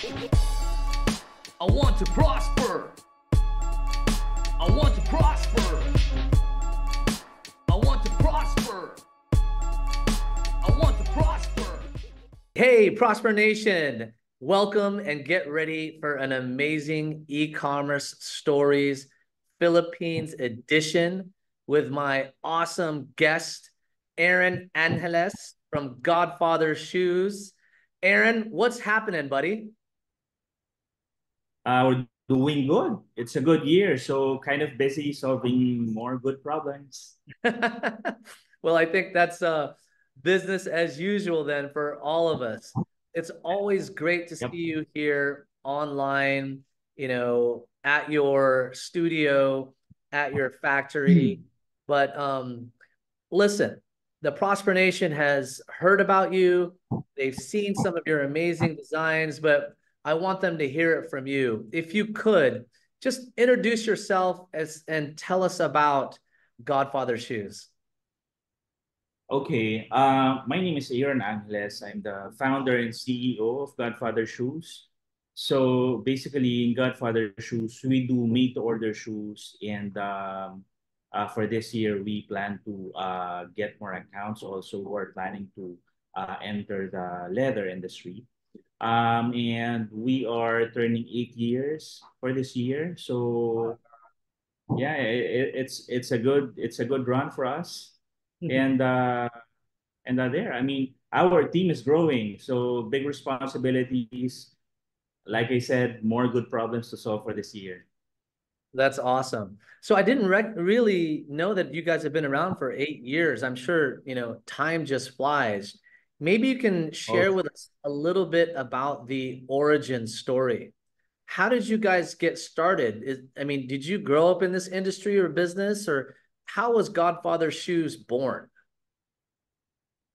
I want to prosper. I want to prosper. I want to prosper. I want to prosper. Hey, Prosper Nation. Welcome and get ready for an amazing e-commerce stories Philippines edition with my awesome guest, Aaron Angeles from Godfather Shoes. Aaron, what's happening, buddy? We're doing good. It's a good year, so kind of busy solving more good problems. Well, I think that's business as usual then for all of us. It's always great to see Yep. you here online, at your studio, at your factory. But listen, the Prosper Nation has heard about you. They've seen some of your amazing designs, but I want them to hear it from you. If you could, just introduce yourself and tell us about Godfather Shoes. Okay. My name is Aaron Angeles. I'm the founder and CEO of Godfather Shoes. So basically, in Godfather Shoes, we do made-to-order shoes, and for this year, we plan to get more accounts. Also, we're planning to enter the leather industry. And we are turning 8 years for this year. So yeah, it's a good run for us, and there. I mean, our team is growing, so big responsibilities. Like I said, more good problems to solve for this year. That's awesome. So I didn't really know that you guys have been around for 8 years. I'm sure, time just flies. Maybe you can Oh, share with us a little bit about the origin story. How did you guys get started? Did you grow up in this industry or business, or how was Godfather Shoes born?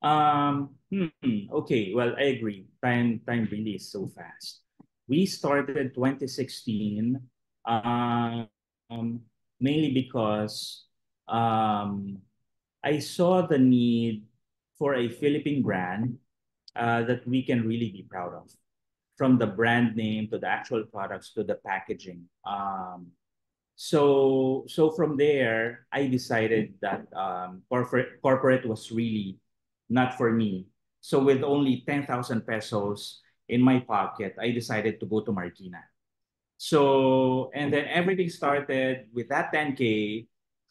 okay. Well, I agree. Time really is so fast. We started 2016, um, mainly because um, I saw the need for a Philippine brand that we can really be proud of, from the brand name to the actual products to the packaging. So from there, I decided that corporate was really not for me. So with only 10,000 pesos in my pocket, I decided to go to Marikina. So and then everything started with that 10K.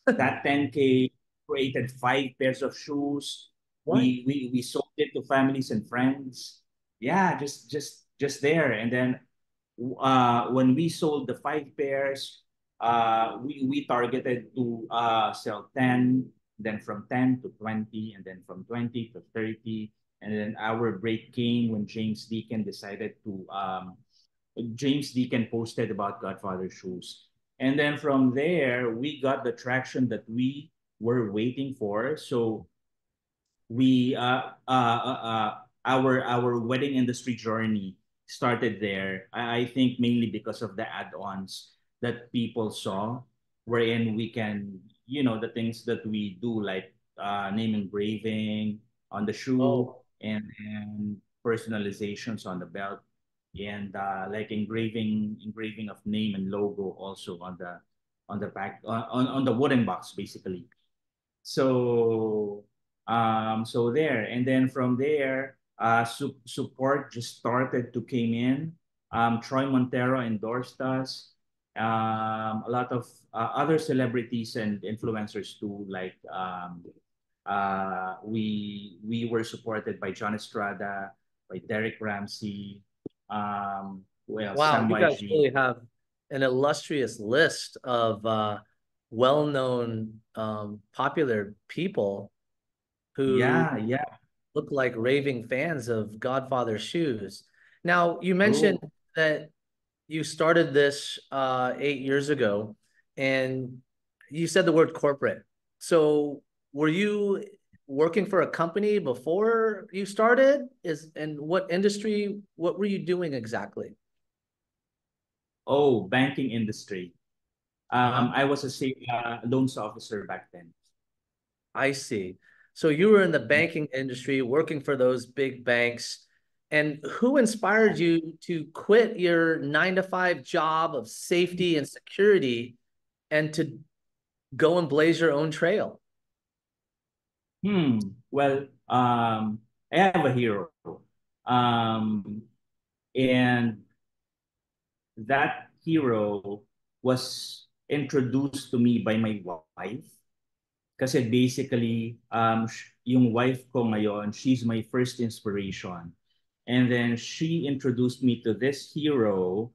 That 10K created 5 pairs of shoes. What? We sold it to families and friends. Yeah, just there. And then when we sold the 5 pairs, we targeted to sell 10, then from 10 to 20, and then from 20 to 30. And then our break came when James Deacon posted about Godfather shoes. And then from there, we got the traction that we were waiting for. So we our wedding industry journey started there. I think mainly because of the add-ons that people saw, wherein we can, the things that we do, like name engraving on the shoe, Oh, and personalizations on the belt, and like engraving of name and logo also on the back, on the wooden box, basically. So there, and then from there, support just started to came in. Troy Montero endorsed us. A lot of other celebrities and influencers too, like we were supported by John Estrada, by Derek Ramsey, well, wow. Sam You guys YG. really have an illustrious list of well-known, popular people who Yeah, yeah, look like raving fans of Godfather Shoes. Now, you mentioned true. that you started this 8 years ago, and you said the word corporate. So, were you working for a company before you started? And what industry? What were you doing exactly? Oh, banking industry. Uh-huh. I was a loans officer back then. I see. So you were in the Yeah. banking industry working for those big banks. And who inspired you to quit your 9 to 5 job of safety and security and to go and blaze your own trail? Well, I have a hero. Um, and that hero was introduced to me by my wife. Kasi basically, yung wife ko ngayon, she's my first inspiration. And then she introduced me to this hero,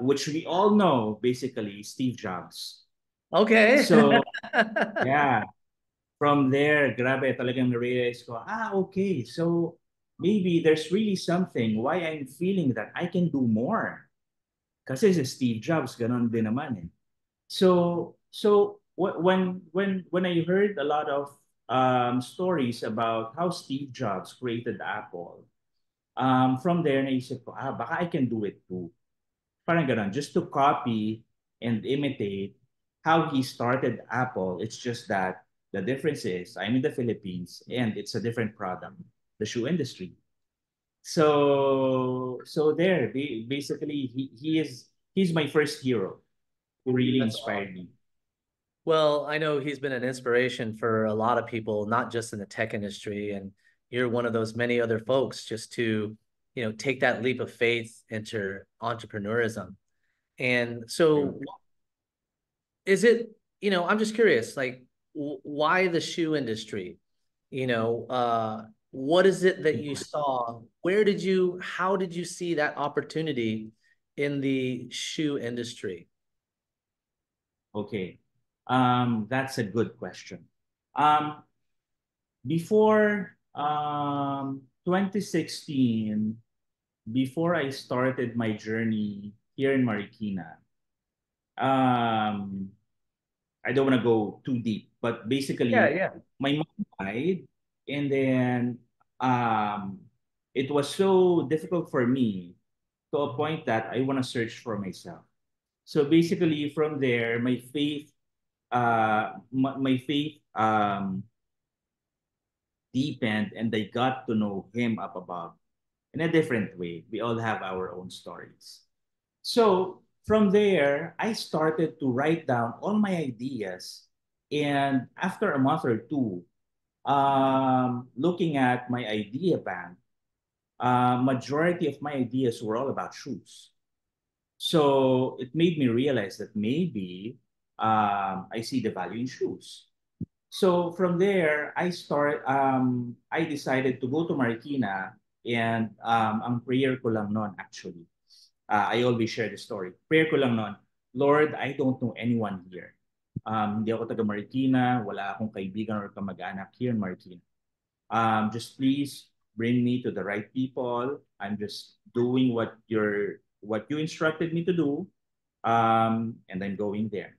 which we all know, basically, Steve Jobs. Okay. So, yeah, from there, grabe, talagang na-realize ko, okay, so maybe there's really something why I'm feeling that I can do more. Kasi si Steve Jobs, ganun din naman eh. When I heard a lot of stories about how Steve Jobs created Apple, from there naisip ko, baka I can do it too. Parang ganun, just to copy and imitate how he started Apple. It's just that the difference is I'm in the Philippines and it's a different product, the shoe industry. So there, basically he's my first hero who really That's inspired awesome. me. Well, I know he's been an inspiration for a lot of people, not just in the tech industry. And you're one of those many other folks just to, take that leap of faith into entrepreneurism. And so is it, I'm just curious, like why the shoe industry? What is it that you saw? How did you see that opportunity in the shoe industry? Okay. That's a good question. Um, Before 2016, before I started my journey here in Marikina, um, I don't want to go too deep, but Yeah, basically, yeah. my mom died, and then um, it was so difficult for me to a point that I want to search for myself. So basically, from there, my faith deepened, and I got to know Him up above in a different way. We all have our own stories. So from there, I started to write down all my ideas. And after a month or two, looking at my idea bank, majority of my ideas were all about shoes. So it made me realize that maybe I see the value in shoes. So from there, I decided to go to Marikina, and ang prayer ko lang noon actually. I always share the story. Prayer ko lang noon, Lord, I don't know anyone here. Hindi ako taga Marikina, wala akong kaibigan or kamag-anak here in Marikina. Just please bring me to the right people. I'm just doing what you instructed me to do, and I'm going there.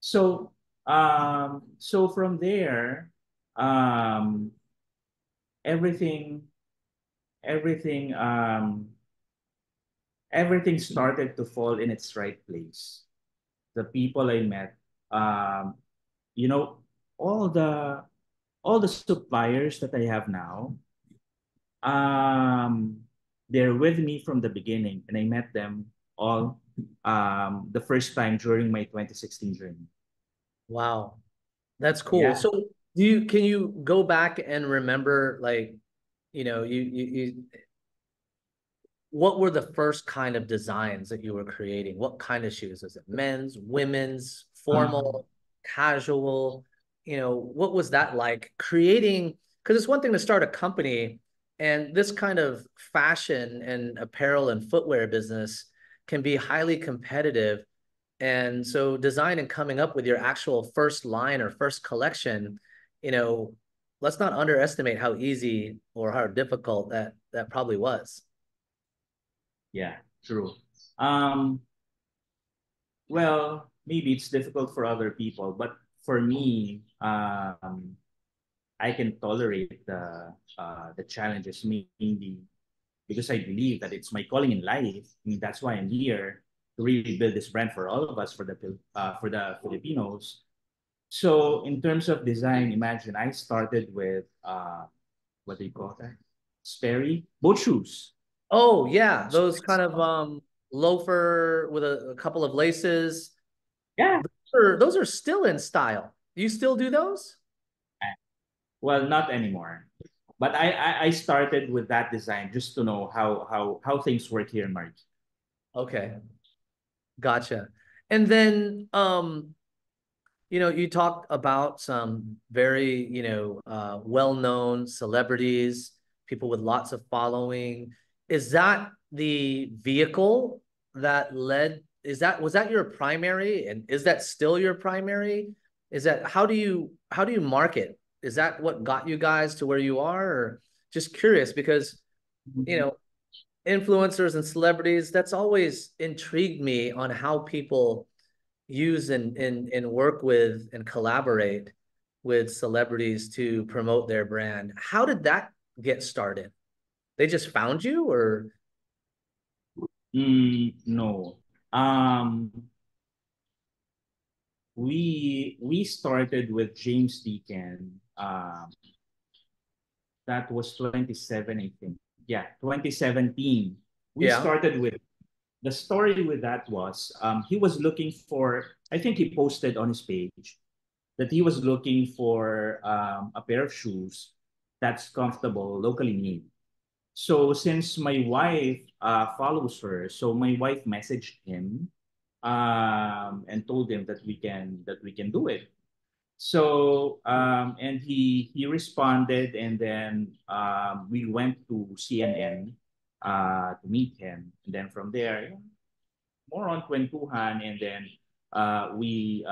So from there, um, everything everything everything started to fall in its right place. The people I met, um, you know, all the suppliers that I have now, um, they're with me from the beginning, and I met them all the first time during my 2016 journey. Wow. That's cool. Yeah. So can you go back and remember like, what were the first kind of designs that you were creating? What kind of shoes? Was it men's, women's, Um, formal, casual? What was that like creating? Because it's one thing to start a company, and this kind of fashion and apparel and footwear business can be highly competitive. And so design and coming up with your actual first line or first collection, you know, let's not underestimate how easy or how difficult that probably was. yeah, true. Um, Well, maybe it's difficult for other people, but for me, I can tolerate the challenges mainly because I believe that it's my calling in life. I mean, that's why I'm here to really build this brand for all of us, for the Filipinos. So in terms of design, imagine I started with what do you call that? Sperry, boat shoes. Oh yeah, So, those kind of loafer with a couple of laces. yeah. Those are still in style. You still do those? Well, not anymore. But I started with that design just to know how things work here in Marquee. Okay, gotcha. And then you talked about some very, well-known celebrities, people with lots of following. Is that the vehicle that led, was that your primary? And is that still your primary? Is that, how do you market? Is that what got you guys to where you are? Or just curious because, you Mhm. know, influencers and celebrities, that's always intrigued me on how people use and work with and collaborate with celebrities to promote their brand. How did that get started? They just found you or No. Um, we started with James Deacon. That was 27, I think. Yeah, 2017. We yeah. started with the story with that was he was looking for, I think he posted on his page that he was looking for a pair of shoes that's comfortable, locally made. So since my wife follows her, so my wife messaged him and told him that we can do it. So and he responded, and then we went to CNN to meet him, and then from there more on kwentuhan, and then we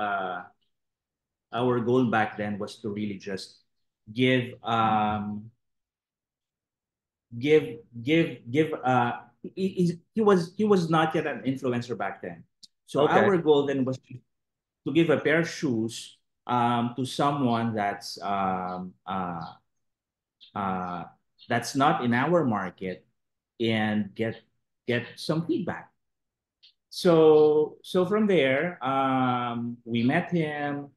our goal back then was to really just give give he was not yet an influencer back then, so Okay. our goal then was to give a pair of shoes to someone uh, that's not in our market, and get some feedback. So from there, we met him.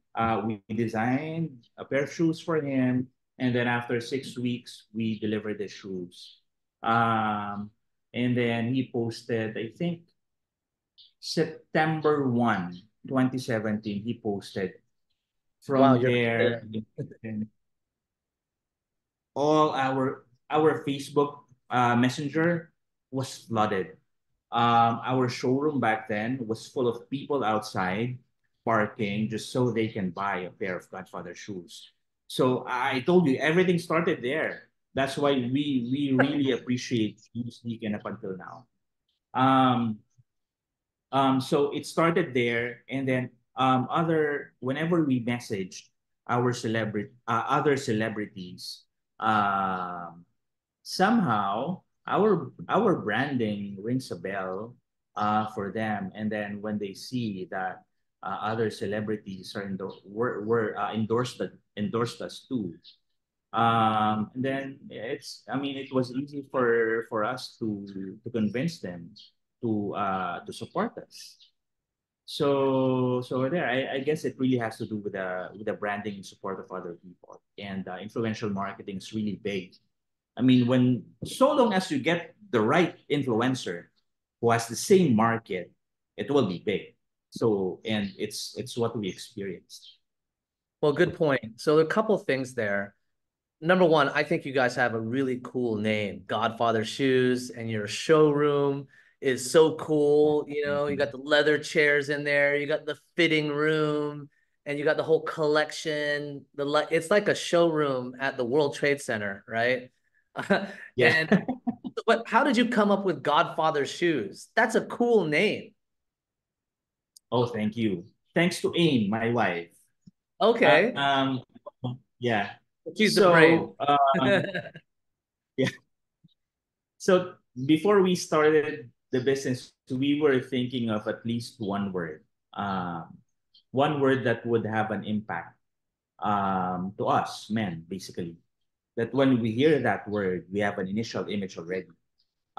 We designed a pair of shoes for him, and then after 6 weeks, we delivered the shoes. Um, and then he posted, I think September 1, 2017. He posted. Wow, From you're there, all our Facebook Messenger was flooded. Our showroom back then was full of people outside parking just so they can buy a pair of Godfather shoes. So I told you everything started there. That's why we really appreciate Shoes Weekend up until now. Um, so it started there, and then other whenever we messaged other celebrities, um, somehow our branding rings a bell for them, and then when they see that other celebrities were endorsed us too, and then I mean it was easy for us to convince them to support us. So there, I guess it really has to do with the branding and support of other people, and influential marketing is really big. I mean, when so long as you get the right influencer who has the same market, it will be big. So, and it's what we experienced. well, good point. So a couple things there. Number one, I think you guys have a really cool name, Godfather Shoes, and your showroom is so cool. You got the leather chairs in there, you got the fitting room, and you got the whole collection. It's like a showroom at the World Trade Center, right? Yeah. And but how did you come up with Godfather Shoes? That's a cool name. Oh, thank you. Thanks to Aim, my wife. Okay, Um, yeah. she's the brain. Yeah. So before we started the business, we were thinking of at least um, one word that would have an impact to us, men, basically. That when we hear that word, we have an initial image already,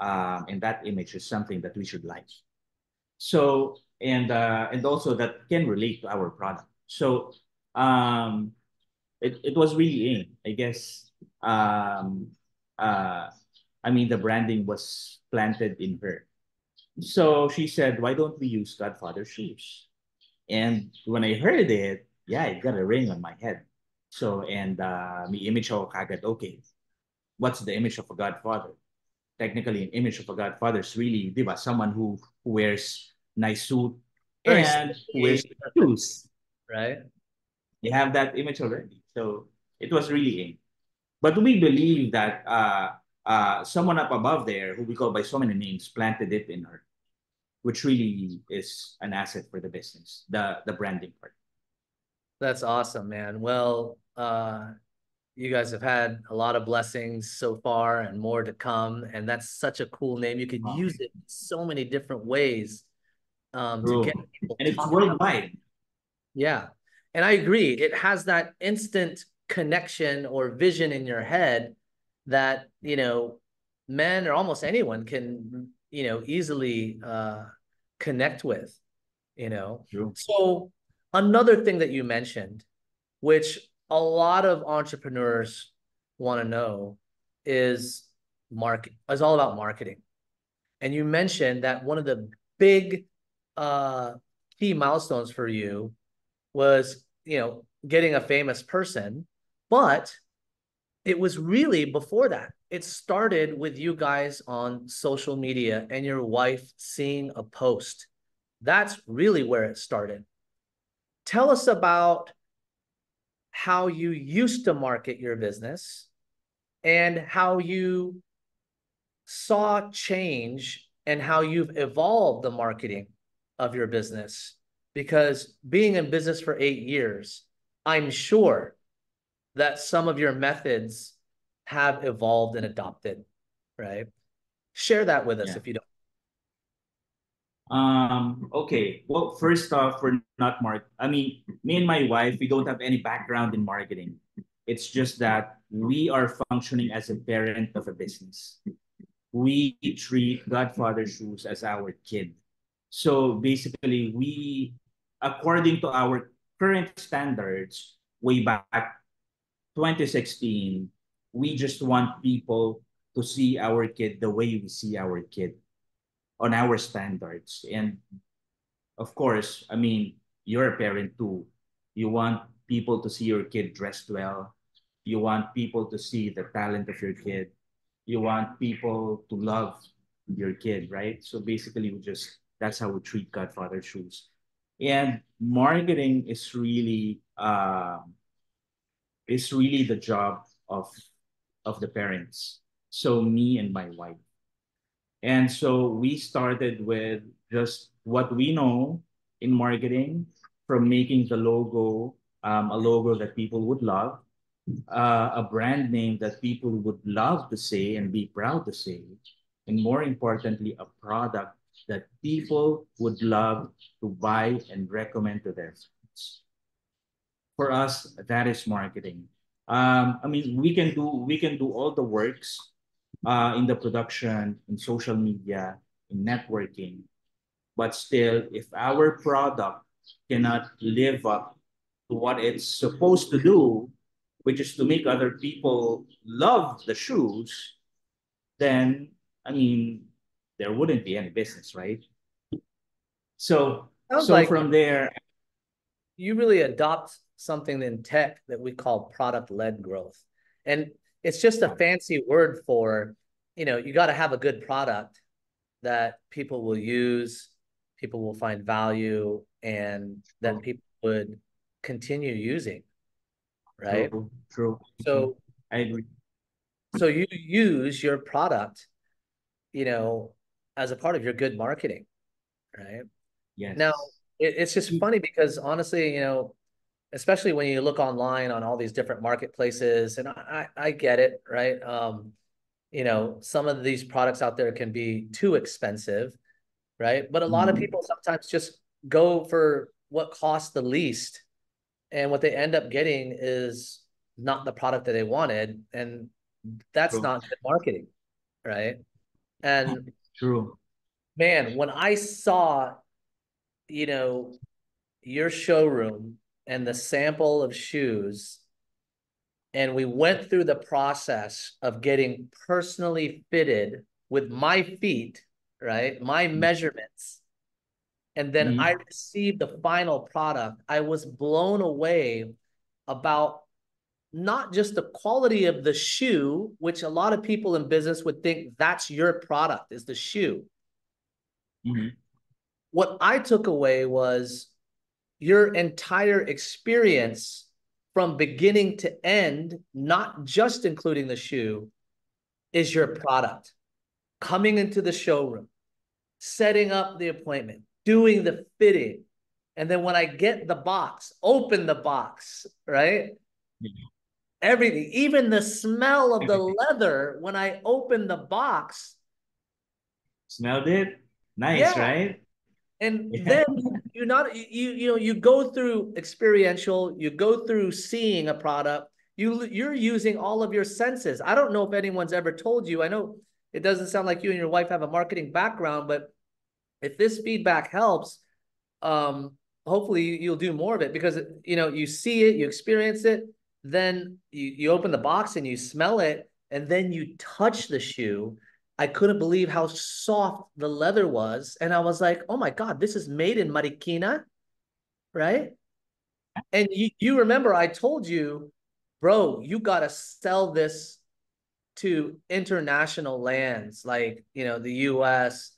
and that image is something that we should like. So and also that can relate to our product. So it was really in, I guess. Um, uh, I mean, the branding was planted in her. So she said, why don't we use Godfather shoes? And when I heard it, yeah, it got a ring on my head. So, and may image ako kagad, okay, what's the image of a Godfather? Technically, an image of a Godfather is really, di ba, someone who wears nice suit Very and who wears sneaky, shoes. right? They have that image already. So it was really in. But we believe that someone up above there, who we call by so many names, planted it in her, which really is an asset for the business, the branding part. That's awesome, man. Well, you guys have had a lot of blessings so far and more to come. And that's such a cool name. You could Wow. use it in so many different ways to True. get people And it's talking. worldwide. Yeah. And I agree. It has that instant connection or vision in your head that, men or almost anyone can, easily connect with. True. So another thing that you mentioned, which a lot of entrepreneurs want to know is is all about marketing. And you mentioned that one of the big uh key milestones for you was, getting a famous person, but it was really before that. It started with you guys on social media and your wife seeing a post. That's really where it started. Tell us about how you used to market your business and how you saw change and how you've evolved the marketing of your business. Because being in business for 8 years, I'm sure that some of your methods have evolved and adopted, right? Share that with us Yeah. if you don't. Okay. Well, first off, we're not I mean, me and my wife, we don't have any background in marketing. It's just that we are functioning as a parent of a business. We treat Godfather Shoes as our kid. So basically, according to our current standards, way back 2016, we just want people to see our kid the way we see our kid on our standards. And of course, I mean, you're a parent too. You want people to see your kid dressed well. You want people to see the talent of your kid. You want people to love your kid, right? So basically, that's how we treat Godfather Shoes. And marketing is really the job of the parents. So me and my wife. And so we started with just what we know in marketing, from making the logo, a logo that people would love, a brand name that people would love to say and be proud to say, and more importantly, a product that people would love to buy and recommend to their friends. For us, that is marketing. I mean, we can do all the works in the production, in social media, in networking, but still, if our product cannot live up to what it's supposed to do, which is to make other people love the shoes, then I mean, there wouldn't be any business, right? So, Sounds so like from there, you really adopt something in tech that we call product-led growth. And it's just a fancy word for, you got to have a good product that people will use, people will find value, and that people would continue using, right? true, true. So, I agree. so you use your product, you know, as a part of your good marketing, right? Now, Yes. it's just funny because honestly, especially when you look online on all these different marketplaces, and I get it, right? Some of these products out there can be too expensive, right? But a lot of Mhm. people sometimes just go for what costs the least, and what they end up getting is not the product that they wanted, and that's True, not good marketing, right? And true. man, when I saw, you know, your showroom and the sample of shoes, and we went through the process of getting personally fitted with my feet, right? My measurements. And then I Mhm. received the final product. I was blown away about not just the quality of the shoe, which a lot of people in business would think that's your product, is the shoe. Mhm. What I took away was your entire experience from beginning to end, not just including the shoe, is your product. Coming into the showroom, setting up the appointment, doing the fitting. And then when I get the box, open the box, right? Yeah. Everything, even the smell of the Everything. leather when I open the box. Smelled it? Nice, Yeah. right? And Yeah. then you go through experiential, you go through seeing a product, you're using all of your senses. I don't know if anyone's ever told you. I know it doesn't sound like you and your wife have a marketing background, but if this feedback helps, um, hopefully you'll do more of it because you see it, you experience it, then you open the box and you smell it, and then you touch the shoe. I couldn't believe how soft the leather was, and I was like, "Oh my God, this is made in Marikina, right?" And you remember I told you, bro, you gotta sell this to international lands like the US,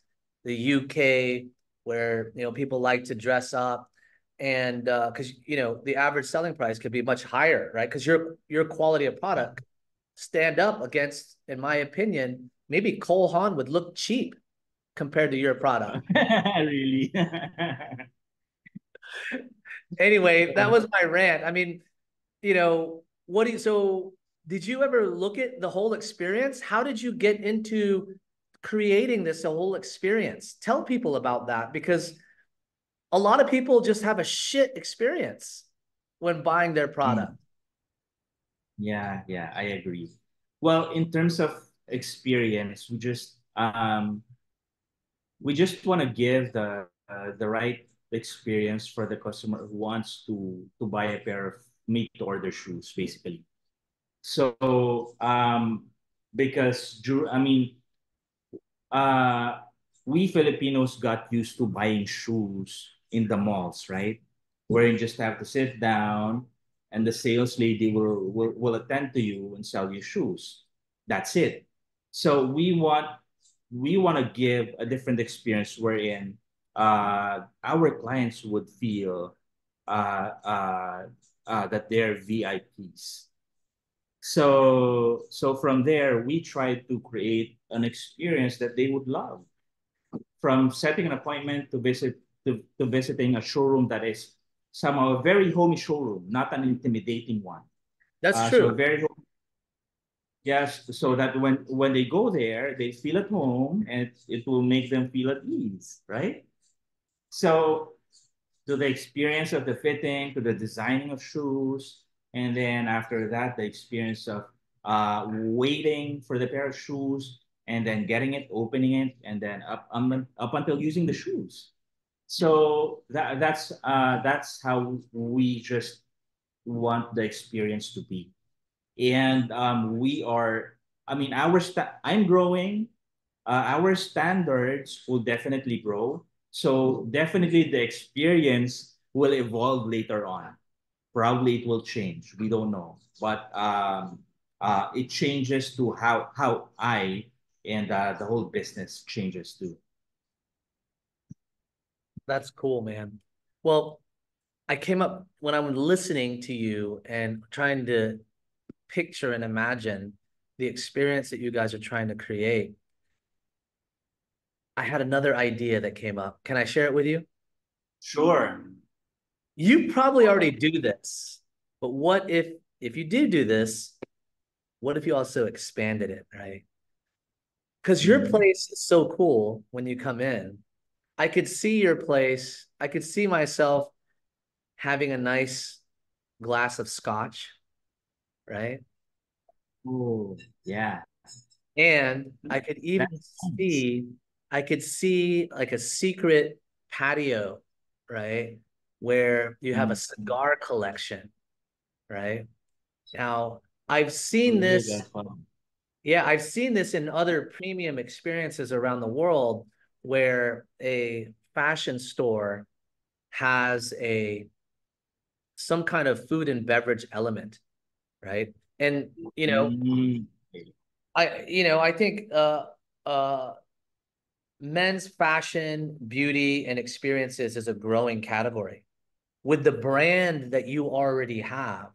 the UK, where people like to dress up, and because the average selling price could be much higher, right? Because your quality of product stand up against, in my opinion, maybe Cole Haan would look cheap compared to your product. Really? Anyway, that Yeah. was my rant. I mean, what do you so did you ever look at the whole experience? How did you get into creating this whole experience? Tell people about that because a lot of people just have a shit experience when buying their product. Mm. Yeah, yeah, I agree. Well, in terms of experience, we just want to give the right experience for the customer who wants to buy a pair of made to order shoes, basically. So because I mean uh, we Filipinos got used to buying shoes in the malls, right? Where you just have to sit down and the sales lady will attend to you and sell you shoes. That's it. So we want to give a different experience wherein our clients would feel that they're VIPs. So from there, we try to create an experience that they would love. From setting an appointment to visiting a showroom that is somehow a very homey showroom, not an intimidating one. That's So true. very yes, so that when they go there, they feel at home and it will make them feel at ease, right? So to the experience of the fitting, to the designing of shoes, and then after that, the experience of waiting for the pair of shoes, and then getting it, opening it, and then up until using the shoes. So that's how we just want the experience to be. And we are, I mean, I'm growing, our standards will definitely grow. So definitely the experience will evolve later on. Probably it will change. We don't know, but it changes to how I and the whole business changes too. That's cool, man. Well, I came up when I'm listening to you and trying to picture and imagine the experience that you guys are trying to create. I had another idea that came up. Can I share it with you? Sure. You probably already do this, but what if you do this, what if you also expanded it, right? Because your Mhm. place is so cool when you come in. I could see your place. I could see myself having a nice glass of scotch, right? Oh, yeah. And see, I could see like a secret patio, right? Where you have a Mhm. cigar collection, right? Now, I've seen Oh, this. Godfather. Yeah, I've seen this in other premium experiences around the world where a fashion store has a some kind of food and beverage element, right? And Mm. I think uh men's fashion, beauty, and experiences is a growing category. With the brand that you already have,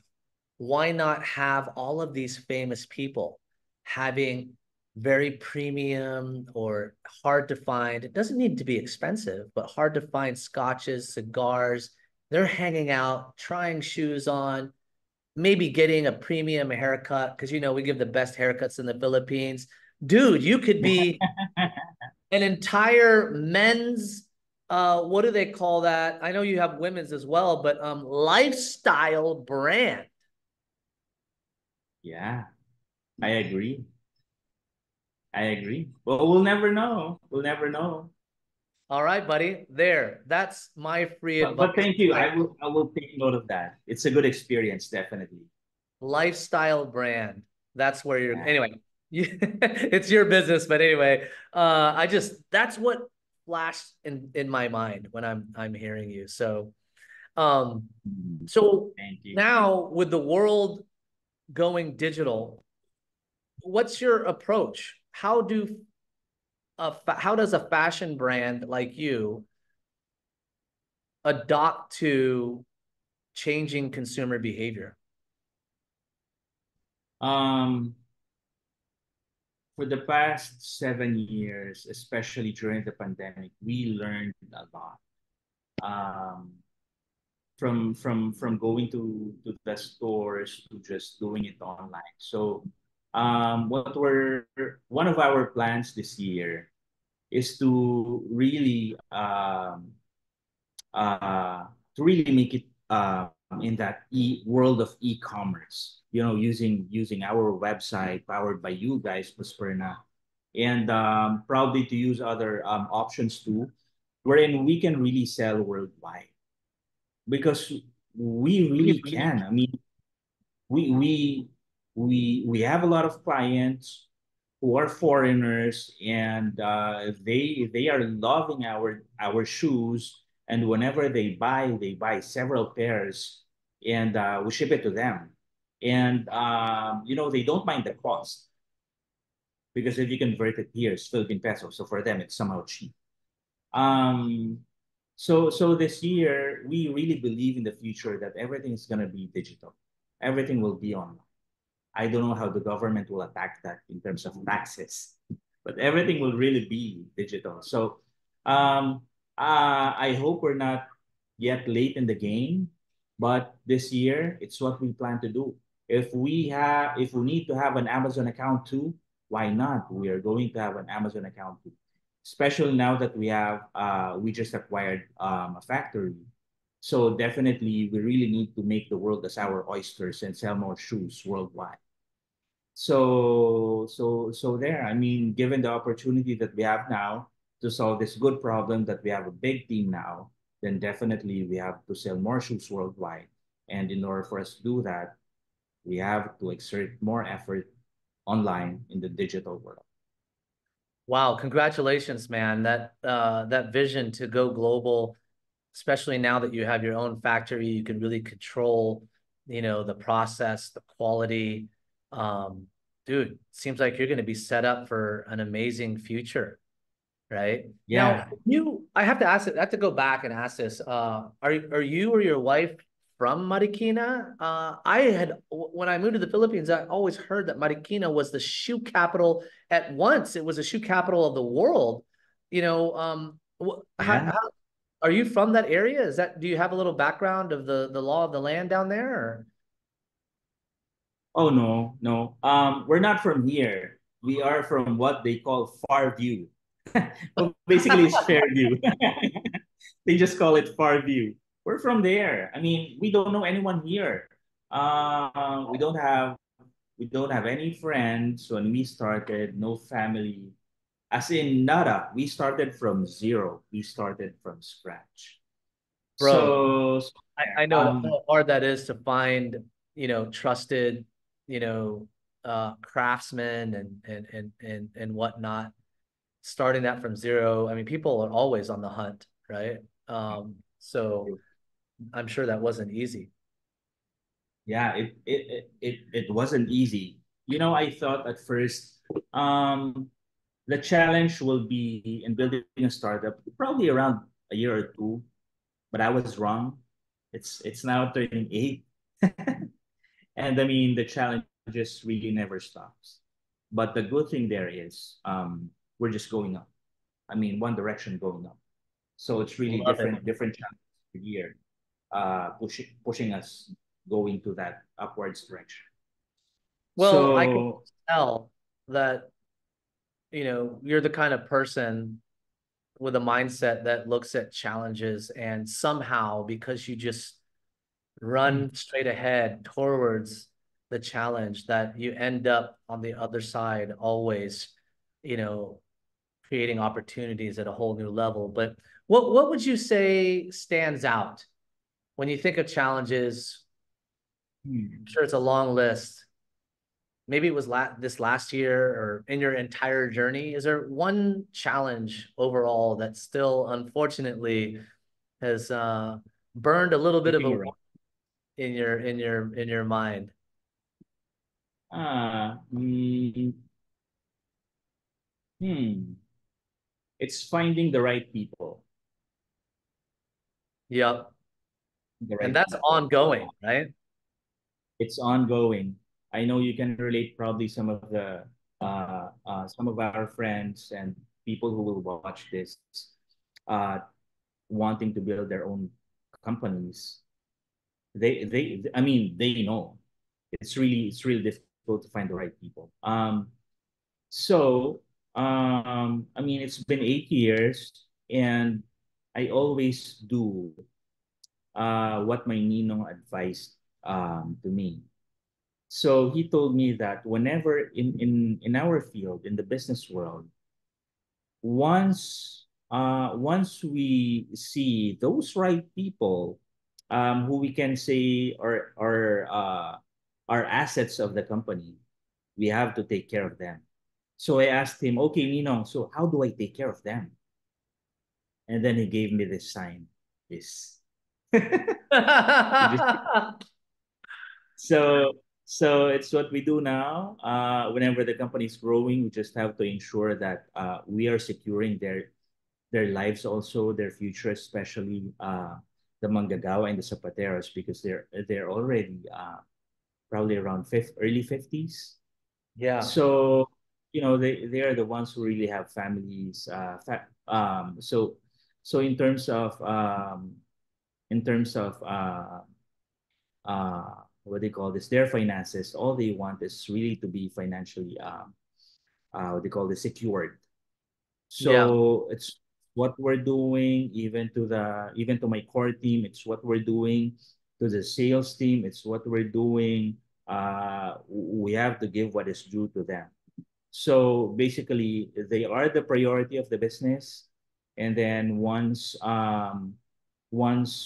why not have all of these famous people having very premium or hard to find, it doesn't need to be expensive, but hard to find scotches, cigars. They're hanging out, trying shoes on, maybe getting a premium haircut because we give the best haircuts in the Philippines. Dude, you could be an entire men's what do they call that? I know you have women's as well, but lifestyle brand. Yeah, I agree. I agree. Well, we'll never know. We'll never know. All right, buddy. There. That's my free advice. But thank you. Like I will take note of that. It's a good experience, definitely. lifestyle brand. That's where you're Yeah. anyway. It's your business, but anyway, I just that's what flashed in my mind when I'm hearing you. Um Mm. so Thank you. now with the world going digital, what's your approach? How does a fashion brand like you adopt to changing consumer behavior? Um, for the past 7 years, especially during the pandemic, we learned a lot. Um, from going to the stores to just doing it online. So, what were one of our plans this year is to really make it in that world of e-commerce. Using our website powered by you guys, Prosperna, and proudly to use other options too, wherein we can really sell worldwide because we really can. I mean, we we we have a lot of clients who are foreigners, and they are loving our shoes. And whenever they buy several pairs, and we ship it to them. And they don't mind the cost because if you convert it here, it's Philippine peso, so for them it's somehow cheap. Um, so this year, we really believe in the future that everything is gonna be digital. Everything will be online. I don't know how the government will attack that in terms of taxes, but everything will really be digital. So I hope we're not yet late in the game, but this year it's what we plan to do. If we need to have an Amazon account too, why not? We are going to have an Amazon account too, especially now that we just acquired a factory. So definitely we really need to make the world as our oysters and sell more shoes worldwide. So there, I mean, given the opportunity that we have now to solve this good problem that we have a big team now, then definitely we have to sell more shoes worldwide. And in order for us to do that, we have to exert more effort online in the digital world. Wow, congratulations, man. That vision to go global, especially now that you have your own factory, you can really control, the process, the quality. Um, Dude, seems like you're going to be set up for an amazing future, right? Now, Yeah, I have to ask it, I have to go back and ask this. Are you or your wife from Marikina? When I moved to the Philippines, I always heard that Marikina was the shoe capital at once. It was a shoe capital of the world. yeah. Are you from that area? Do you have a little background of the law of the land down there? Or? Oh no, no. We're not from here. We are from what they call Far View. Well, basically, it's Fairview. They just call it Far View. We're from there. I mean, we don't know anyone here. We don't have any friends when we started. No family. As in nada. We started from zero. We started from scratch. Bro, So I know how hard that is to find, trusted, craftsmen and whatnot, starting that from zero. I mean, people are always on the hunt, right? So I'm sure that wasn't easy. Yeah, it wasn't easy. I thought at first, the challenge will be in building a startup probably around a year or two, but I was wrong. It's now turning 8. And I mean the challenge just really never stops. But the good thing there is we're just going up. I mean one direction going up. So it's really Love it. different challenges per year, pushing us going to that upwards direction. Well, I can So tell that, you're the kind of person with a mindset that looks at challenges and somehow, because you just run straight ahead towards the challenge, that you end up on the other side always, you know, creating opportunities at a whole new level. But what would you say stands out when you think of challenges? I'm hmm, sure it's a long list. Maybe it was this last year or in your entire journey. Is there one challenge overall that still, unfortunately, has burned a little bit of sticking a around. wound in your mind? Ah, mm, hmm. It's finding the right people. Yep. The And right that's people. ongoing, right? It's ongoing. I know you can relate probably some of our friends and people who will watch this, uh, wanting to build their own companies. I mean, they know it's really difficult to find the right people. So, I mean, it's been 8 years, and I always do what my ninong advised to me. So he told me that whenever in our field, in the business world, once we see those right people, who we can say are assets of the company, we have to take care of them. So I asked him, okay, Ninong, so how do I take care of them? And then he gave me this sign, this. He just So so it's what we do now. Whenever the company is growing, we just have to ensure that we are securing their lives, also their future, especially the manggagawa and the zapateros, because they're already probably around early 50s. Yeah. So they are the ones who really have families. So in terms of what they call this, their finances, all they want is really to be financially what they call this, secured. Yeah. So it's what we're doing, even to my core team. It's what we're doing to the sales team. It's what we're doing. We have to give what is due to them. So basically, they are the priority of the business, and then once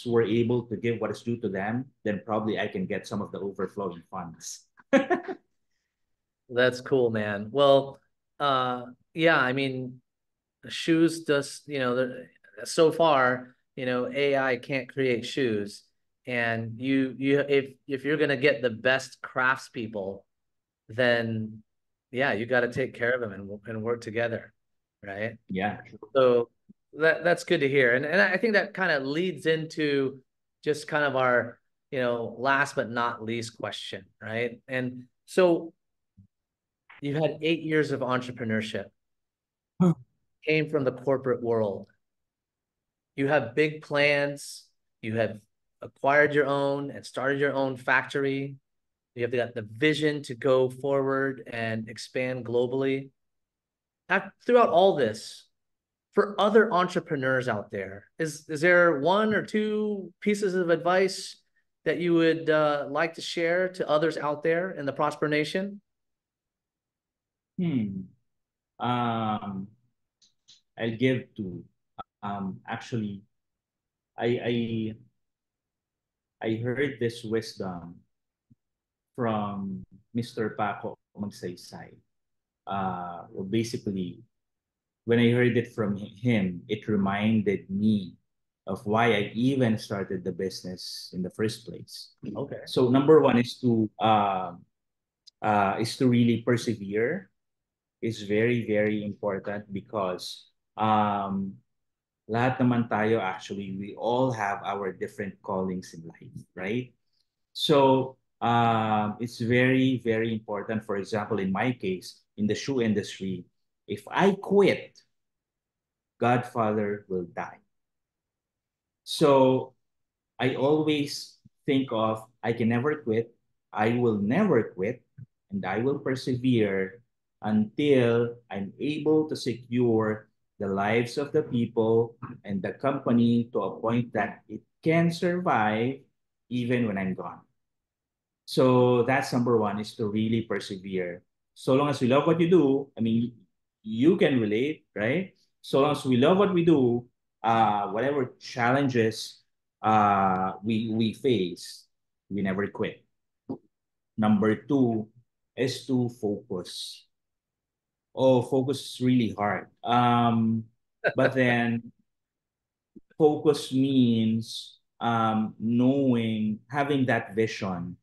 we're able to give what is due to them, then probably I can get some of the overflowing funds. That's cool, man. Well, yeah, I mean, shoes just, so far, AI can't create shoes. And if you're gonna get the best craftspeople, then yeah, you got to take care of them and work together, right? Yeah. So that's good to hear. And I think that kind of leads into just kind of our, last but not least question, right? And so you've had 8 years of entrepreneurship, came from the corporate world. You have big plans. You have acquired your own and started your own factory. You have got the vision to go forward and expand globally. Throughout all this, for other entrepreneurs out there, is there one or two pieces of advice that you would like to share to others out there in the Prosper Nation? Hmm. Um, I'll give to actually I I I heard this wisdom from Mr. Paco Magsaysay. Well, basically, when I heard it from him, it reminded me of why I even started the business in the first place. Okay. So number one is to really persevere. Is very, very important because lahat naman tayo actually, we all have our different callings in life, right? So it's very, very important. For example, in my case, in the shoe industry, if I quit, Godfather will die. So I always think of I can never quit, I will never quit, and I will persevere until I'm able to secure the lives of the people and the company to a point that it can survive even when I'm gone. So that's number one, is to really persevere. So long as we love what you do, I mean, you can relate, right? So long as we love what we do, whatever challenges we face, we never quit. Number two is to focus. Oh, focus is really hard. But then focus means knowing, having that vision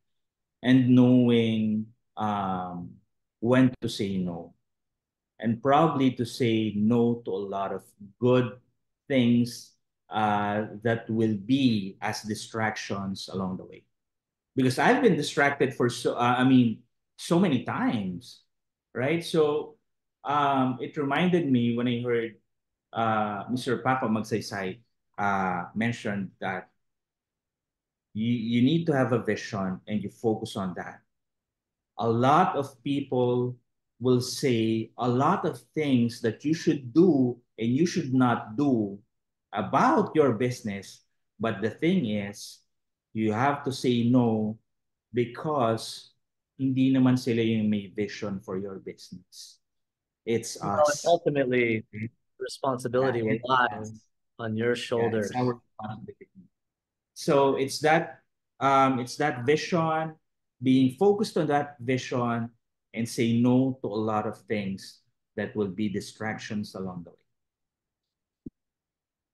and knowing when to say no, and probably to say no to a lot of good things that will be as distractions along the way. Because I've been distracted for so many times, right? So it reminded me when I heard Mr. Papa Magsaysay mentioned that you need to have a vision and you focus on that. A lot of people will say a lot of things that you should do and you should not do about your business. But the thing is, you have to say no because hindi naman sila yung may vision for your business. It's Well, and us. ultimately, Yeah, responsibility will it's lie us. on your Yeah, it's shoulders. our responsibility. So it's that vision, being focused on that vision and say no to a lot of things that will be distractions along the way.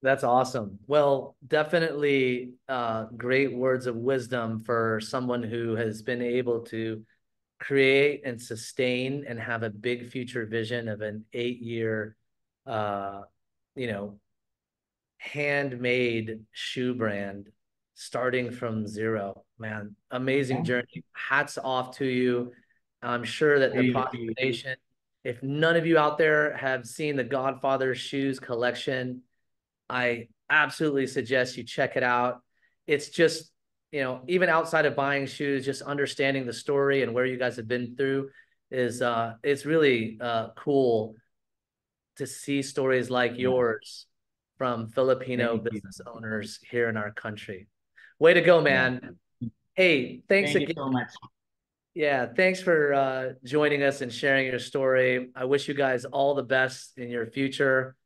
That's awesome. Well, definitely great words of wisdom for someone who has been able to create and sustain and have a big future vision of an 8-year, uh, you know, handmade shoe brand starting from zero. Man, amazing Yeah. journey. Hats off to you. I'm sure that the Thank Prosper you. Nation, if none of you out there have seen the Godfather Shoes collection, I absolutely suggest you check it out. It's just, even outside of buying shoes, just understanding the story and where you guys have been through is it's really cool to see stories like Yeah. yours from Filipino Thank you. business owners here in our country. Way to go, Yeah. man. Hey, thanks Thank you again. so much. Yeah, thanks for joining us and sharing your story. I wish you guys all the best in your future.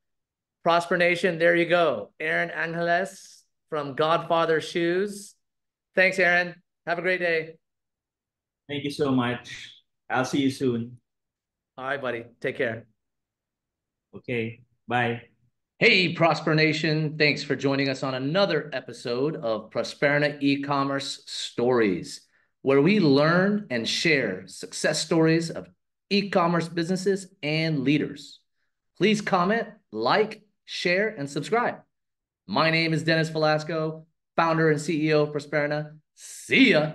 Prosper Nation, there you go. Aaron Angeles from Godfather Shoes. Thanks, Aaron. Have a great day. Thank you so much. I'll see you soon. All right, buddy. Take care. Okay. Bye. Hey, Prosper Nation. Thanks for joining us on another episode of Prosperna E-Commerce Stories, where we learn and share success stories of e-commerce businesses and leaders. Please comment, like, share, and subscribe. My name is Dennis Velasco, founder and CEO of Prosperna. See ya.